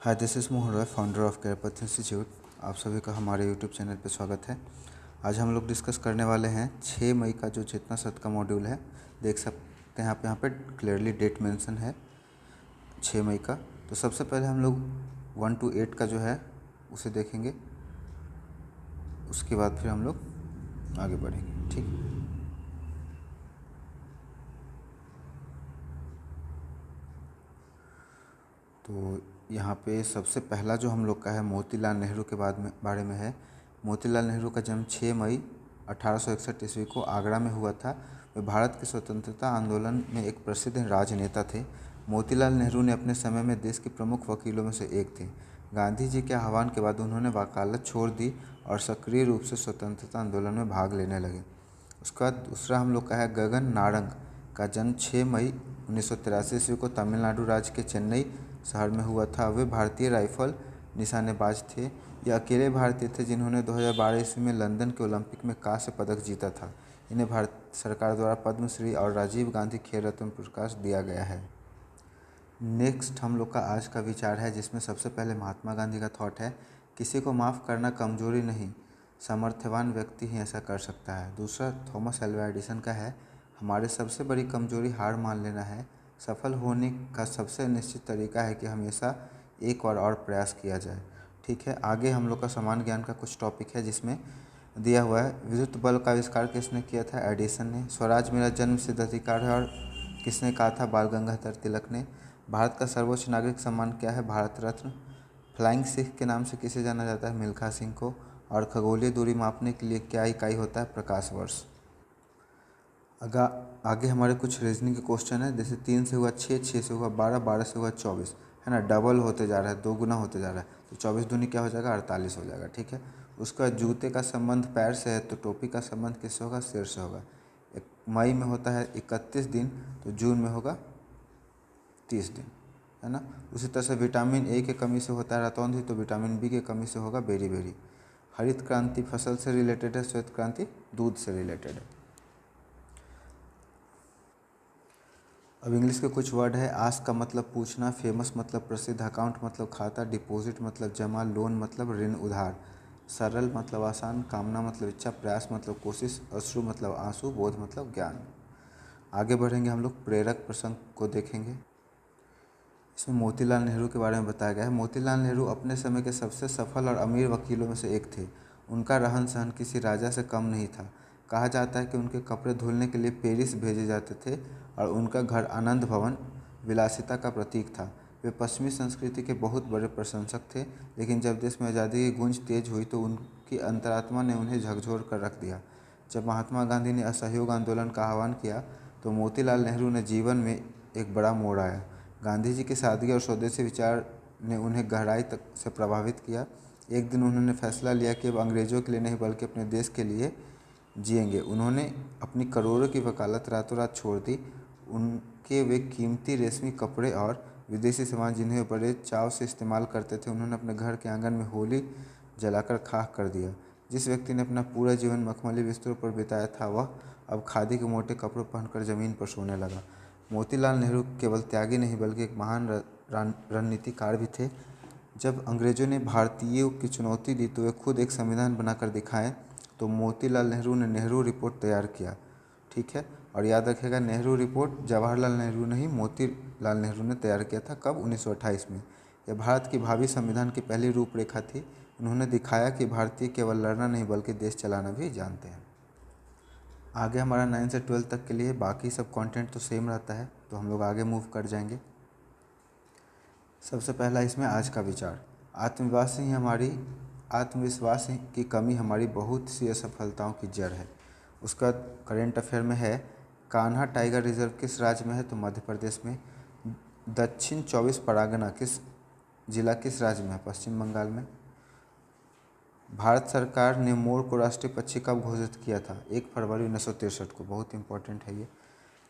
Hi, this is Mohan Roy, founder of Carepath institute. आप सभी का हमारे यूट्यूब चैनल पर स्वागत है। आज हम लोग डिस्कस करने वाले हैं 6 मई का जो चेतना सत्र का मॉड्यूल है। देख सकते हैं आप यहाँ पे क्लियरली डेट मेंशन है 6 मई का। तो सबसे पहले हम लोग 1 to 8 का जो है उसे देखेंगे, उसके बाद फिर हम लोग आगे बढ़ेंगे। ठीक, तो यहाँ पे सबसे पहला जो हम लोग का है मोतीलाल नेहरू के बारे में है। मोतीलाल नेहरू का जन्म 6 मई 1861 ईस्वी को आगरा में हुआ था। वे भारत के स्वतंत्रता आंदोलन में एक प्रसिद्ध राजनेता थे। मोतीलाल नेहरू ने अपने समय में देश के प्रमुख वकीलों में से एक थे। गांधी जी के आह्वान के बाद उन्होंने वकालत छोड़ दी और सक्रिय रूप से स्वतंत्रता आंदोलन में भाग लेने लगे। उसके बाद दूसरा हम लोग का है गगन नारंग का जन्म 6 मई 1983 ईस्वी को तमिलनाडु राज्य के चेन्नई शहर में हुआ था। वे भारतीय राइफल निशानेबाज थे। ये अकेले भारतीय थे जिन्होंने 2012 ईस्वी में लंदन के ओलंपिक में कांस्य पदक जीता था। इन्हें भारत सरकार द्वारा पद्मश्री और राजीव गांधी खेल रत्न पुरस्कार दिया गया है। नेक्स्ट हम लोग का आज का विचार है, जिसमें सबसे पहले महात्मा गांधी का थॉट है, किसी को माफ़ करना कमजोरी नहीं, सामर्थ्यवान व्यक्ति ही ऐसा कर सकता है। दूसरा थॉमस एल्वा एडिसन का है, हमारी सबसे बड़ी कमजोरी हार मान लेना है। सफल होने का सबसे निश्चित तरीका है कि हमेशा एक बार और प्रयास किया जाए। ठीक है, आगे हम लोग का सामान्य ज्ञान का कुछ टॉपिक है, जिसमें दिया हुआ है विद्युत बल्ब का आविष्कार किसने किया था? एडिसन ने। स्वराज मेरा जन्म सिद्ध अधिकार है और किसने कहा था? बाल गंगाधर तिलक ने। भारत का सर्वोच्च नागरिक सम्मान क्या है? भारत रत्न। फ्लाइंग सिख के नाम से किसे जाना जाता है? मिल्खा सिंह को। और खगोलीय दूरी मापने के लिए क्या इकाई होता है? प्रकाश वर्ष। आगे हमारे कुछ रीजनिंग के क्वेश्चन है, जैसे 3 से हुआ 6, 6 से हुआ 12, 12 से हुआ 24, है ना। डबल होते जा रहा है, 2 गुना होते जा रहा है, तो 24 दूनी क्या हो जाएगा? 48 हो जाएगा। ठीक है, उसका जूते का संबंध पैर से है, तो टोपी का संबंध किससे होगा? सिर से होगा। मई में होता है 31 दिन, तो जून में होगा 30 दिन, है ना। उसी तरह से विटामिन ए की कमी से होता है रतौंधी, तो विटामिन बी की कमी से होगा बेरी बेरी। हरित क्रांति फसल से रिलेटेड है, श्वेत क्रांति दूध से रिलेटेड है। अब इंग्लिश के कुछ वर्ड है। आस्क का मतलब पूछना, फेमस मतलब प्रसिद्ध, अकाउंट मतलब खाता, डिपॉजिट मतलब जमा, लोन मतलब ऋण उधार, सरल मतलब आसान, कामना मतलब इच्छा, प्रयास मतलब कोशिश, अश्रु मतलब आंसू, बोध मतलब ज्ञान। आगे बढ़ेंगे, हम लोग प्रेरक प्रसंग को देखेंगे। इसमें मोतीलाल नेहरू के बारे में बताया गया है। मोतीलाल नेहरू अपने समय के सबसे सफल और अमीर वकीलों में से एक थे। उनका रहन सहन किसी राजा से कम नहीं था। कहा जाता है कि उनके कपड़े धुलने के लिए पेरिस भेजे जाते थे और उनका घर आनंद भवन विलासिता का प्रतीक था। वे पश्चिमी संस्कृति के बहुत बड़े प्रशंसक थे, लेकिन जब देश में आज़ादी की गूंज तेज हुई तो उनकी अंतरात्मा ने उन्हें झकझोर कर रख दिया। जब महात्मा गांधी ने असहयोग आंदोलन का आह्वान किया तो मोतीलाल नेहरू ने जीवन में एक बड़ा मोड़ आया। गांधी जी की सादगी और स्वदेशी विचार ने उन्हें गहराई तक से प्रभावित किया। एक दिन उन्होंने फैसला लिया कि अब अंग्रेज़ों के लिए नहीं बल्कि अपने देश के लिए जिएंगे। उन्होंने अपनी करोड़ों की वकालत रातों रात छोड़ दी। उनके वे कीमती रेशमी कपड़े और विदेशी सामान जिन्हें वे बड़े चाव से इस्तेमाल करते थे, उन्होंने अपने घर के आंगन में होली जलाकर खाक कर दिया। जिस व्यक्ति ने अपना पूरा जीवन मखमली बिस्तरों पर बिताया था, वह अब खादी के मोटे कपड़ों पहनकर ज़मीन पर सोने लगा। मोतीलाल नेहरू केवल त्यागी नहीं बल्कि एक महान रणनीतिकार भी थे। जब अंग्रेज़ों ने भारतीयों की चुनौती दी तो वे खुद एक संविधान बनाकर दिखाएं। तो मोतीलाल नेहरू ने नेहरू रिपोर्ट तैयार किया। ठीक है, और याद रखिएगा, नेहरू रिपोर्ट जवाहरलाल नेहरू नहीं, मोतीलाल नेहरू ने तैयार किया था। कब? 1928 में। यह भारत की भावी संविधान की पहली रूपरेखा थी। उन्होंने दिखाया कि भारतीय केवल लड़ना नहीं बल्कि देश चलाना भी जानते हैं। आगे हमारा 9 से 12 तक के लिए, बाकी सब कंटेंट तो सेम रहता है, तो हम लोग आगे मूव कर जाएंगे। सबसे पहला इसमें आज का विचार, आत्मविश्वास की कमी हमारी बहुत सी असफलताओं की जड़ है। उसका करेंट अफेयर में है, कान्हा टाइगर रिजर्व किस राज्य में है? तो मध्य प्रदेश में। दक्षिण 24 परगना किस जिला किस राज्य में है? पश्चिम बंगाल में। भारत सरकार ने मोर को राष्ट्रीय पक्षी कब घोषित किया था? 1 फरवरी 1963 को। बहुत इंपॉर्टेंट है ये।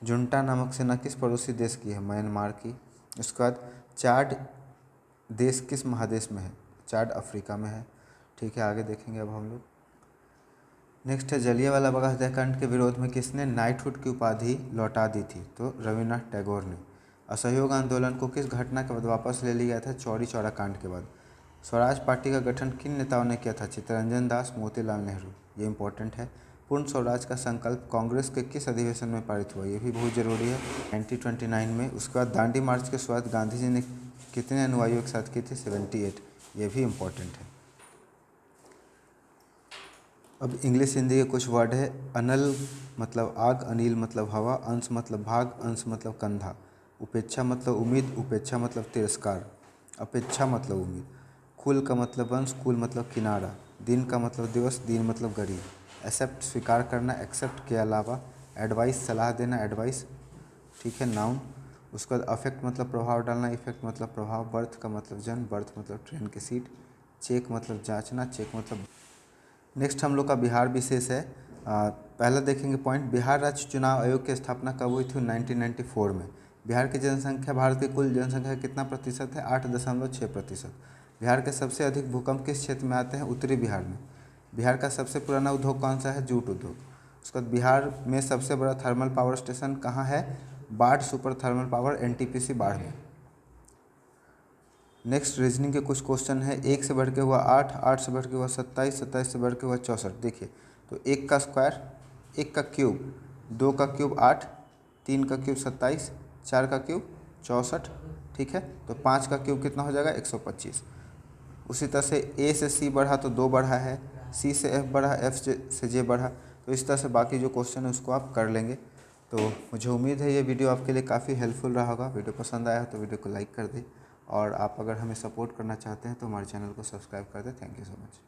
जुंटा नामक सेना किस पड़ोसी देश की है? म्यांमार की। उसके बाद चाड देश किस महादेश में है? चाड अफ्रीका में है। ठीक है, आगे देखेंगे अब हम लोग। नेक्स्ट है, जलियांवाला बाग हत्याकांड के विरोध में किसने नाइटहुड की उपाधि लौटा दी थी? तो रविन्द्रनाथ टैगोर ने। असहयोग आंदोलन को किस घटना के बाद वापस ले लिया गया था? चौरी चौरा कांड के बाद। स्वराज पार्टी का गठन किन नेताओं ने किया था? चित्तरंजन दास, मोतीलाल नेहरू। ये इंपॉर्टेंट है। पूर्ण स्वराज का संकल्प कांग्रेस के किस अधिवेशन में पारित हुआ? ये भी बहुत जरूरी है, 1929 में। उसके बाद दांडी मार्च के शुरुआत गांधी जी ने कितने अनुयायियों के साथ की थी? 78। ये भी इम्पोर्टेंट है। अब इंग्लिश हिंदी के कुछ वर्ड है। अनल मतलब आग, अनिल मतलब हवा, अंश मतलब भाग, अंश मतलब कंधा। उपेक्षा मतलब उम्मीद, उपेक्षा मतलब तिरस्कार, अपेक्षा मतलब उम्मीद। कुल का मतलब वंश, कुल मतलब किनारा। दिन का मतलब दिवस, दिन मतलब घड़ी। एक्सेप्ट स्वीकार करना, एक्सेप्ट के अलावा। एडवाइस सलाह देना, एडवाइस, ठीक है, नाउन। उसके बाद अफेक्ट मतलब प्रभाव डालना, इफेक्ट मतलब प्रभाव। बर्थ का मतलब जन्म, बर्थ मतलब ट्रेन की सीट। चेक मतलब जांचना, चेक मतलब। नेक्स्ट हम लोग का बिहार विशेष है। पहला देखेंगे पॉइंट, बिहार राज्य चुनाव आयोग की स्थापना कब हुई थी? 1994 में। बिहार की जनसंख्या भारत की कुल जनसंख्या कितना प्रतिशत है? 8.6%। बिहार के सबसे अधिक भूकंप किस क्षेत्र में आते हैं? उत्तरी बिहार में। बिहार का सबसे पुराना उद्योग कौन सा है? जूट उद्योग। उसके बाद बिहार में सबसे बड़ा थर्मल पावर स्टेशन कहाँ है? बाढ़ सुपर थर्मल पावर, NTPC बाढ़ में। नेक्स्ट रीजनिंग के कुछ क्वेश्चन है। 1 से बढ़ के हुआ 8, 8 से बढ़ के हुआ 27, 27 से बढ़ के हुआ 64। देखिए तो 1 का स्क्वायर, 1 का क्यूब, 2 का क्यूब 8, 3 का क्यूब 27, 4 का क्यूब 64, ठीक है। तो 5 का क्यूब कितना हो जाएगा? 125। उसी तरह से A से C बढ़ा तो 2 बढ़ा है, C से F बढ़ा, F से J बढ़ा। तो इस तरह से बाकी जो क्वेश्चन है उसको आप कर लेंगे। तो मुझे उम्मीद है ये वीडियो आपके लिए काफ़ी हेल्पफुल रहा होगा। वीडियो पसंद आया तो वीडियो को लाइक कर दें, और आप अगर हमें सपोर्ट करना चाहते हैं तो हमारे चैनल को सब्सक्राइब कर दें। Thank you so much.